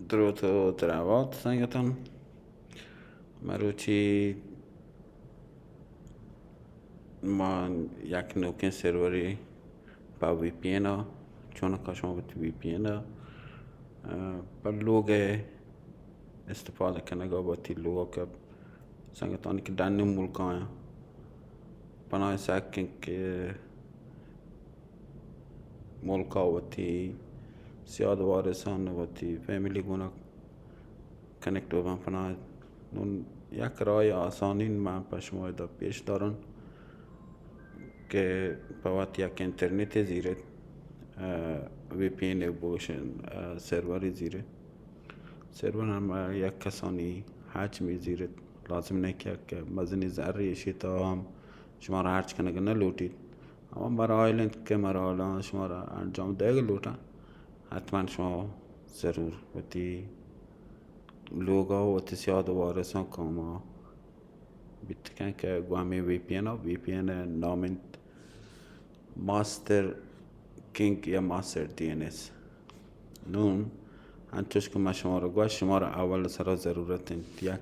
درود و دعوات سنگتان مروچی ما یک نوکین سروری با وی پی این ها چون کاشما بود وی پی این ها پر لوگ استفاده کنگا باتی لوگا که سنگتانی که دنی ملکا ہیں پناہ ساکن که ملکا باتی سیاد وارسان باتی فیملی گونا کنکت و پناہ نون یک رای آسانین من پشمای دا پیش دارن که پوات یک اینترنت زیره وی پی این بوشن سروری زیره سرور هم یک کسانی حجمی زیره لازم نه که مزنی ذره شیطا هم شما را هرچ کنه نلوٹید اما برای آیلند که مراحل شما را انجام دیگه لوٹا حتما شما ضرور وتی لوگا و سیاد وارسان کاما بیتکن که گوامی وی پی این نامند ماستر کینگ یا ماستر دی ان اس نون انتوش که ما شما را گوش شما را اول سرا ضرورت یک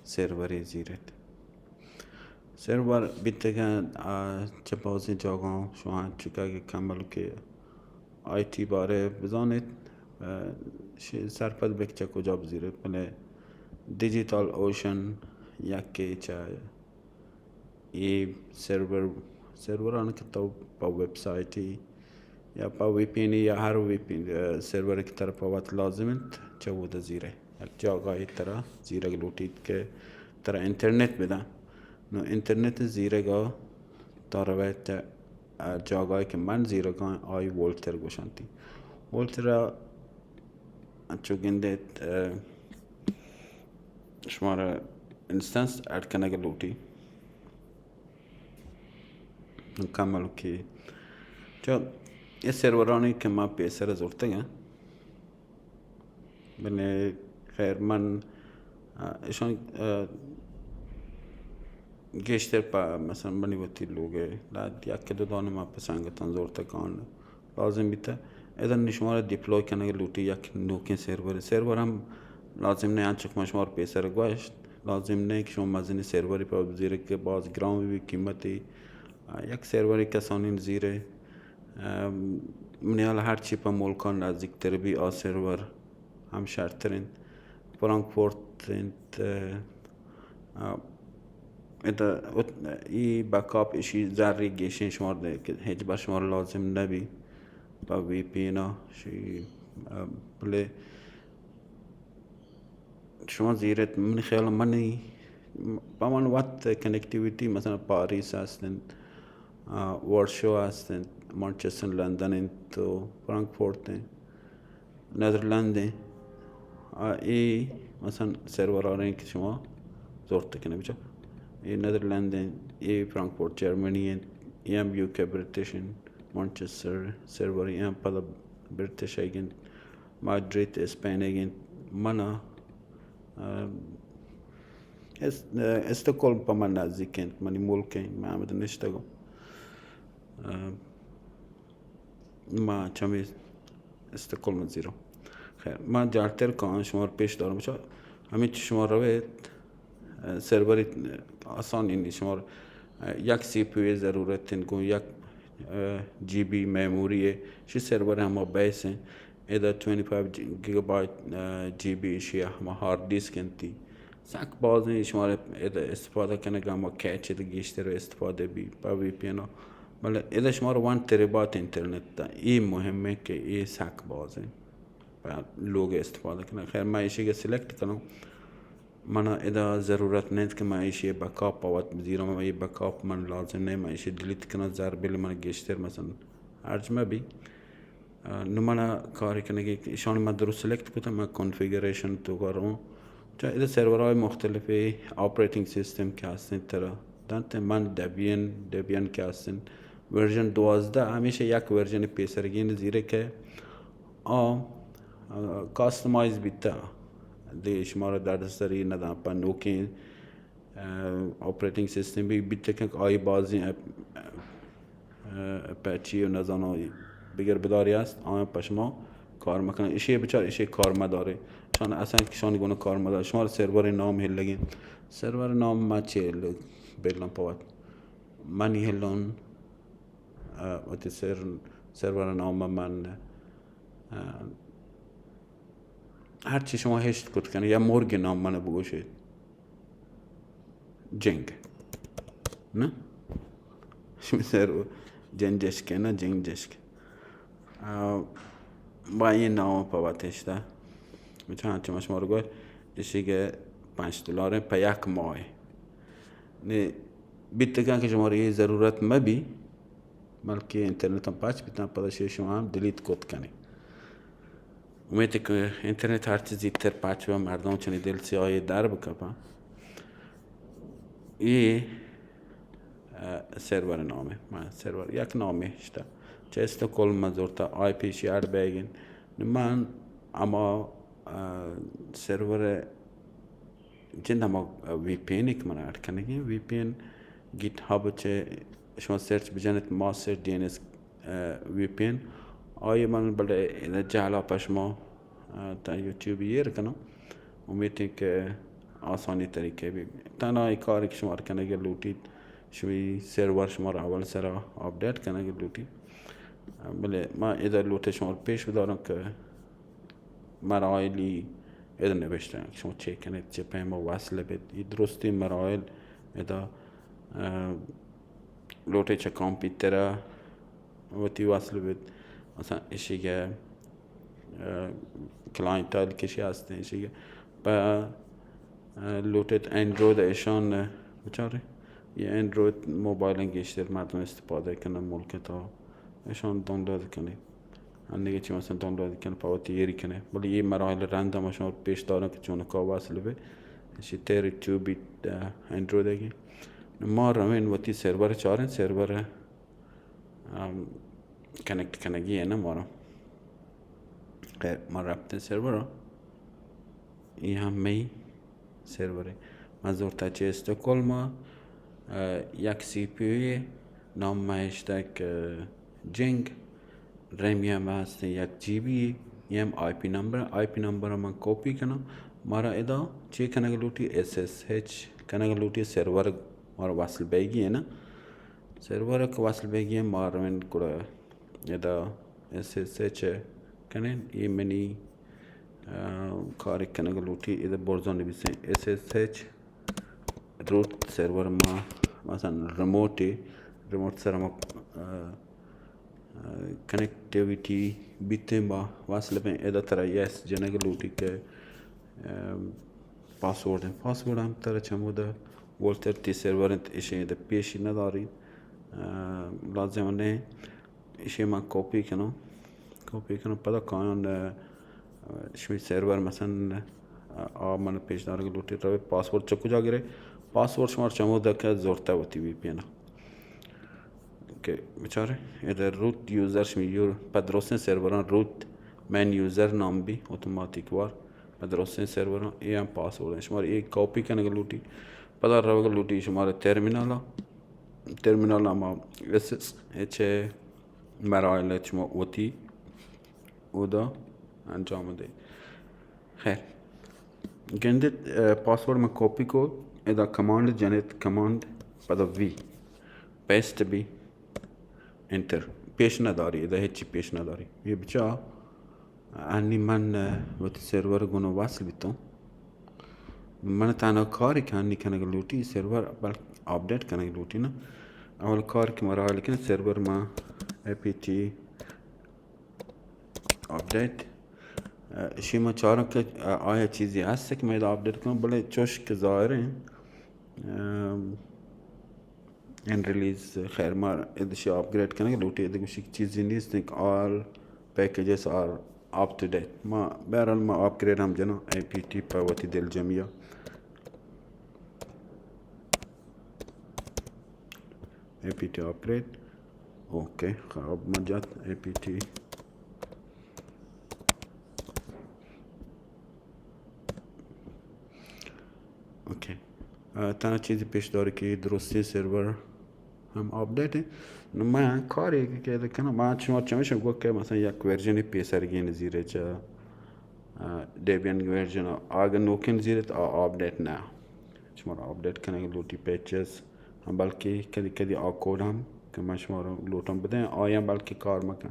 سروری زیرت سرور بیتکن چه بازی جاگان شما چکا که کمل که آی تی باره بزانید سرپد بکچه کجا بزیره پله دیجیتال اوشن یکی چه ای سرور آنه که تو با ویبسایتی یا با وی پی این یا هر وی پی سرور کی طرف وقت لازمند چه بود زیره یک جاگاهی طرح زیره لوٹید که طرح اینترنت بدن نو اینترنت زیره گا دارویت جاگاهی که من زیره گا آی وولتر گوشانتی وولتر چو گنده شما را انستنس اد کنه لوٹی کامل که چو یه سرورانی که ما پیسر زورته گه بله خیر من ایشان گشتر پا مثلا بنی بطی لوگه لاد یک دو دانه ما پسنگتان زورته کان لازم بیتا ایدن نشما را دیپلوی کنه لوٹی یک نوکین سرور هم لازم نه انچک ما شما را پیسر گوشت لازم نه که شما مزین سروری پا بزیره که باز گرام بی قیمتی یک سروری کسانین زیره منیال هر چی پا ملکان نزدیکتر بی آ سرور هم شرطرین فرانکفورت ای بکاپ ایشی ذری گیشین شما ده که هیچ بار شما لازم نبی با وی پی اینا بله شما زیرت من خیال منی با من وقت کنکتیویتی مثلا پاریس هستن وارشو هستن مانچستر لندن تو فرانکفورت نederلند ای مثلا سرور آره که شما زورت کنه بچه ای نederلند ای فرانکفورت جرمنی ای هم یو که بریتیشن مانچستر سرور ای هم پدا بریتیش ایگن مادرید اسپین ایگن منا استکهلم پا من نزدیکند منی ملکه من آمده نشتگم ما چمی استکهلم زیرو خیر من جارتر کان شما رو پیش دارم بچه همین شما روید سروری آسان اینی شما یک سی پی ضرورت گو یک جی بی میموری شی سرور هم بیس ایده 25 گیگا بایت جی بی شی هم هارد دیسک انتی سک بازی شما ایده استفاده کنه گاما کیچ ده گیشتر استفاده بی با وی پی اینا بله ایده شما رو 1 تریبایت اینترنت ده این مهمه که این سک بازی لوگ استفاده کنه خیر من ایشی که سلیکت کنم من ایده ضرورت نیست که من ایشی بکاپ آوات بزیرم و این بکاپ من لازم نه من ایشی دلیت کنم زربیل من گشتر مثلا ارجمه بی نو من کاری کنه که ایشان من درست سلیکت کنم من کنفیگریشن تو کارم چون ایده سرورهای مختلفی آپریتینگ سیستم که هستن ترا دانت من دبیان که هستن ورژن 12 همیشه یک ورژن پیسرگین زیره که کاستمایز بیتا دی شما را در دستری ندام پا نوکی آپریتینگ سیستم بیتا که آی بازی اپاچی و نزانو بگر بداری است آن پا شما کار میکنه. ایشه بچار ایشه کار مداره شان اصلا شان گونه کار مداره. شما سرور نام هل لگین سرور نام ما چه بلان پوات منی هلون وقتی سرور نام من هر چی شما هشت کد کنه یا مرگ نام منو بگوشید جنگ نه شما سرور جنجشکه نه جنجشکه با این نام پواتش ده میتونم چه شما رو گوید ایشی که $5 پا یک ماه نه بیت که شما رو یه ضرورت مبی بلکه اینترنت هم پاچ بیتن پداشه شما هم دلیت کد کنی. امیده که اینترنت هر چیزی تر پاچ و مردم چنی دل سیاهی در بکپا این سرور نامه من سرور یک نامه شده چه استکهلم زورتا آی پی شیار بگین من اما سرور جنده ما وی پی این که من ارد کنگیم وی پی این گیت هاب چه شما سرچ بجانت ماستر دی ان اس وی پی این آیا من بله جهلا پشما تا یوتیوب یر کنم امیدی که آسانی طریقه بی تنها کاری که شما کنگی لوٹید شوی سرور شما را اول سر آپدیت کنگی لوٹید بله ما ایده لوٹ شما پیش بدارم که مراحلی ایده نوشتن شما چک کنید چه پیام وصله بید درستی مراحل ایده لوटे चे कंप्यूटर वती वासले बिद مثلا ایشی که کلاینت ها کشی هستن ایشی که با لوتت اندروید ایشان بچاره یه اندروید موبایل انگیشتر مردم استفاده کنن ملکت ها ایشان دانلود کنه انگه چی مثلا دانلود کنه پاوتی یری کنه ولی یه مراحل رندم شما پیش دارن که چون کا واصله بید ایشی 32 بیت اندروید اگه ما رمین وتی سرور چارن سرور کنکت کنگی نه ما ما رابطه سرور این هم می سروره مزورتا چه استکهلم یک سی پی نام مایشتک جنگ رمی هم هست یک جی بی یم آی پی نمبر من کپی کنم مارا ادا چه کنگ لوٹی اس اس ایچ کنگ لوٹی سرور مارا وصل بیگی ہے نا سرور که وصل بیگی ہے مارا من کڑا ادا اس اس ایچ کنن یہ منی کاری کنگ لوٹی ادا برزان بیسن اس اس ایچ روت سرور ما مثلا ریموٹ سر ما کنکتیویتی بیتیم با وصل بین ادا ترا یس جنگ لوٹی که پاسورد هم ترا چموده ولتر تی سرورنت ایشه ده پیشی ندارید لازم نه ایشه من کپی کنم پدا کانون شوی سرور مثلا من پیش داره لوٹی روی پاسورد چکو جا گیره پاسورد شما چموده که زورته وتی وی پی اینا که بچاره ایده روت یوزر شمی پدرستن سروران روت من یوزر نام بی اتوماتیک وار پدرستن سروران ای هم پاسورد شما ای کپی کنه لوٹی پدا روی لوٹی شما ترمینال اما اس اس ایچ مراحل شما وتی اودا انجام ده خیر گنده پاسورد من کپی کو ایدا کماند جنت کماند پدا وی پیست بی انتر پیش نداری ایدا هیچی پیش نداری یه بچه انی من وقتی سرور گونو وصل بیتم من تنها کاری که انی کنگ لوٹی سرور بلک آپدیت کنگ لوٹی نه اول کار که مراحل کنه سرور ما apt آپدیت شما چهارم که آیا چیزی هست که من آپدیت کنم بله چوش که ظاهره این ریلیز خیر ما ادشی آپگرید کنه لوٹی ادگوشی چیزی نیست که all packages are up to date ما بهرحال ما آپگرید هم جنا apt پاوتی دل جمعیه apt upgrade اوکی خب مجد apt اوکی تنها چیزی پیش داره که درستی سرور هم آپدیت من کاری که کنم من شما چمیشم گفت که مثلا یک ورژنی پیسرگین زیره چه دیبیان ورژن آگه نوکن زیره آپدیت نه شما آپدیت کنه لوتی پیچز هم بلکه کدی آکود هم که من شما رو لوتم بده آیا بلکه کار مکن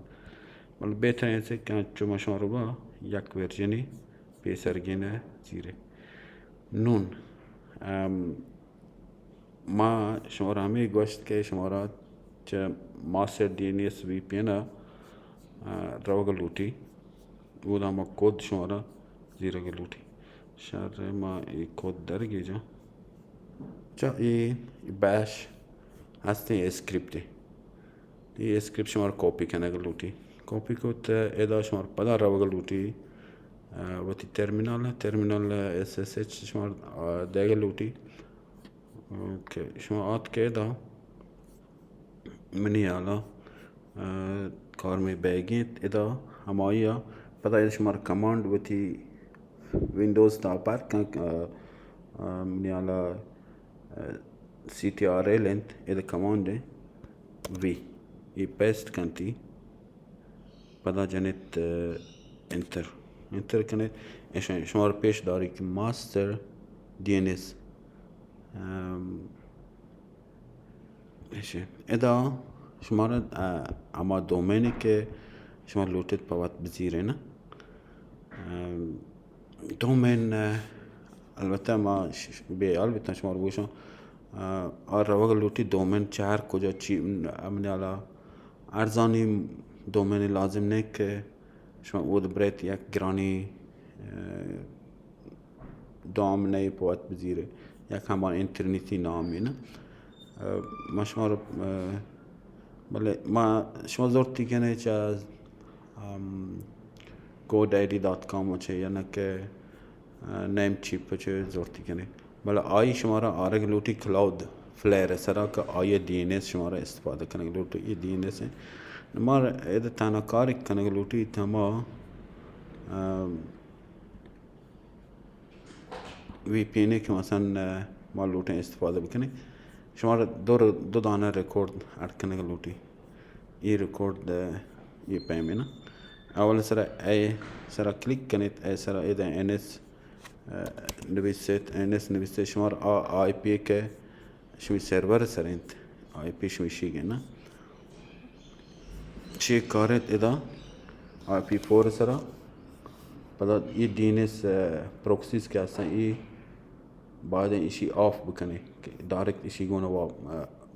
ولی بهتر اینه که شما شما رو با یک ورژنی پیسرگین زیره نون ما شما را همی گوشت که شما را چه ماستر DNS VPN روگ لوٹی वो हम कोड शोरा जीरो के लूटी शर ما ये कोड درگی جا چه ای باش هستی اسکریپتی ای اسکریپت شما کپی کنه لوٹی کپی کوت ادا شما پدا روگ لوٹی وقتی ترمینال SSH شما دیگه لوٹی که شما آت که دا منی حالا کار می بگید ادا همایی پدا شما کماند وقتی ویندوز تا پر منی حالا CTRL ادا کماند وی ای پیست کنتی پدا جنت انتر کنید شما پیش داری که ماستر DNS ادا شما را اما دومینی که شما لوتید پاوت بزیره نه دومین البته ما البته شما رو بوشم اور روگ لوٹی دومین چهار کجا چی امنی حالا ارزانی دومینی لازم نه که شما بود برید یک گرانی دام نه پاوت بزیره یک همان اینترنتی نامی نه ما شما رو بله ما شما زورتی کنه چه از godaddy.com چه یا نه که نیم چیپ چه زورتی کنه بله آی شما را آرگ لوٹی کلاود فلیر سرا که آی DNS شما را استفاده کنه لوٹی ای DNS ہے ما ایده تانا کاری کنه لوٹی تما VPN که مثلا ما لوٹیں استفاده بکنه شما را دو دانه رکورد ارد کنه لوٹی ای رکورد ای پیمی نه اول سر کلیک کنید ای سر ایده NS نویسید شما را IP که شمی سرور سر انت IP شمی شیگه نه چی کارت ایده IP4 سر پدا ای DNS پروکسیز که هستن ای باید ایشی آف بکنه دایرکت ایشی گونه و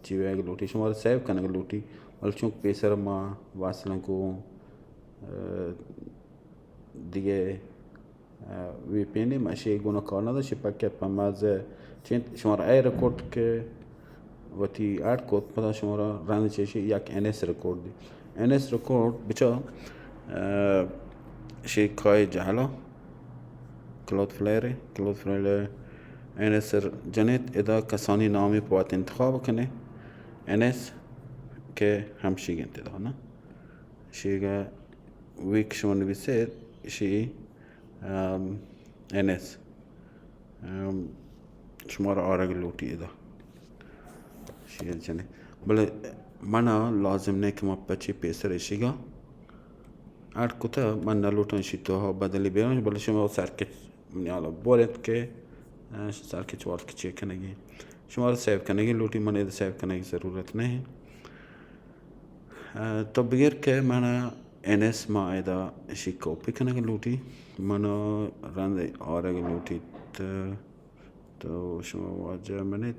چیوه اگه لوٹی شما را سیو کنه اگه لوٹی ولی چون پیسر ما واصلن کو دیگه VPN ماشی گونه کار نداشت پاکت پماز چند شما را ای رکورد که وقتی اد کد پدا شما را رند چیشی یک NS رکورد دی NS رکورد بچه شی کای جهلا کلود فلیر NS جنت ادا کسانی نامی پوات انتخاب کنه NS که همشی انتدا نه شیگه ویک شما نویسید شی NS شما را آرگ لوٹی ادا شیگه جنه بله منا لازم نه که ما پچی پیسر شیگه ارد کتا من نلوٹن شیطه ها بدلی بیرون بله شما سرکت منیالا بورد که سرکت وارد که چیه کنگی شما را سیو کنگی لوٹی من ایده سیو کنگی ضرورت نہیں تو بگیر که من NS ما ایده اشی کپی کنگی لوٹی من رند آرگ لوٹی تو شما واجه من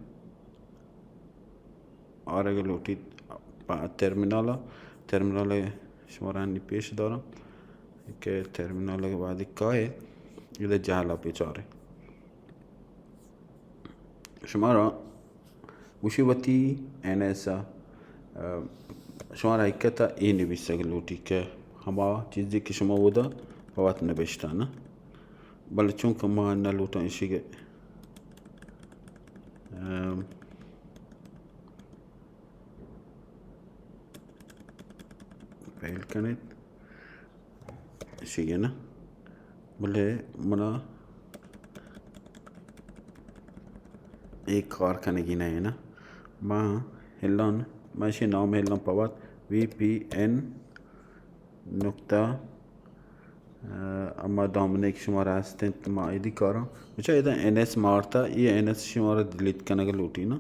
آرگ لوٹی ترمینال شما رندی پیش دارم که ترمینال بعدی که ایده جهلا پیچاره شما را مشیبتی NS شما را حکتا ای نویسته لوٹی که همه چیزی که شما بوده باید نوشته نه بله چون که ما نلوٹا ایشی فیل کنید ایشی نه بله منا एक कार कनेगी नहीं है ना माँ हिलन ماشي نام هلنا بابات VPN نقطة اما دامنه که شماره هستند ما ایدی کارا بچه ایده NS مارتا یه NS شماره دیلیت کنه لوٹی نا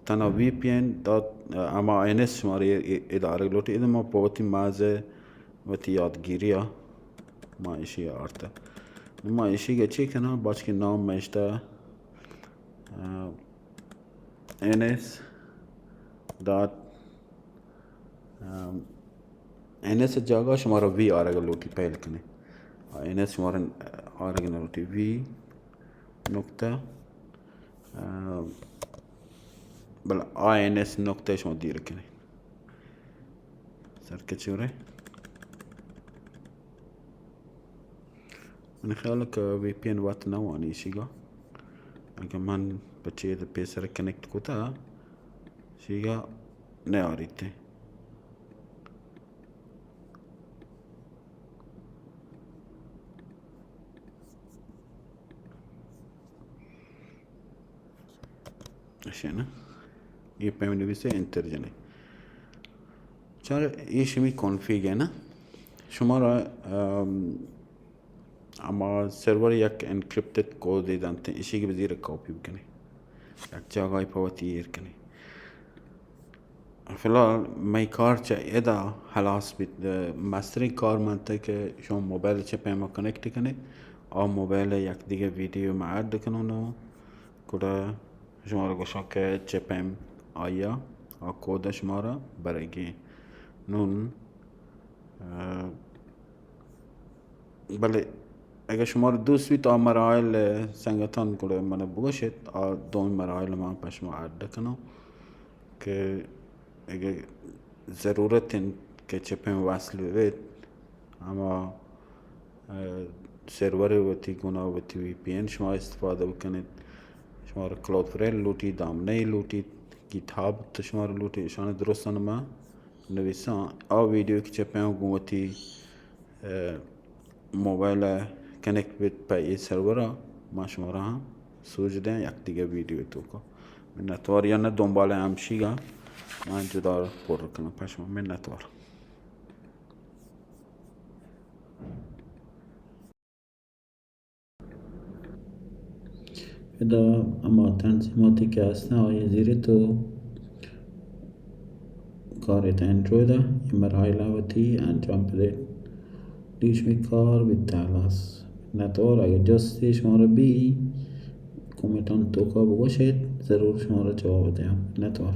تنا VPN داد اما NS شماره اداره لوٹی ایده ما پوتی مازه وتی یادگیری ما ایشی آرتا ما ایشی که چی کنه باش که نام مشته NS داد NS جاگا شماره V آرگا لوٹی پہل کنه NS شماره آرگا لوٹی V نقطة بل INS نقطة شما دیر کنه سرکت شوره من خیالك VPN وات نواني شيغا اگر من بچه ده پیسر کنکت کتا شيغا نیاریته عشان يبقى نویسه انتر جنه چرا یه شمی کنفیگه نه شما را اما سرور یک انکریپتد کود دیدن ایشی که بزیر کاپی بکنه یک جاگای پاوتی ایر کنه فلال می کار چه ایدا حلاس بید مستری کار منطقه که شما موبایل چه پیما کنکت کنه آ موبایل یک دیگه ویدیو معد کنونو کده شما رو گوشا که چه پیم آیا آ کود شما را برگی نون بله اگر شما رو دوست بید آ مراحل سنگتان کده منو بگوشید آ دوم مراحل ما پس ما عد کنم که اگر ضرورت که چه پیم وصل بید اما سرور وتی گناه وتی VPN شما استفاده بکنید شما رو کلاود فریل لوٹی دامنه لوٹی گیتاب شما رو لوٹی شما درستان ما نویسان آ ویدیو که چه پیم گوتی موبایل کنکت بید پا ای سرورا ما شما را هم سوج دیں یک دیگه ویدیو تو که منتوار یا نه دنبال همشیگا من جدا پر کنم پس منتوار ادا اما تنظیماتی که هستن آیه زیر تو کارت اندروید این مراحل آوتی انجام بده دیش می کار بیتال است نطور اگه جستی شما رو بی کمیتان تو که بگوشید ضرور شما رو جواب دهم نطور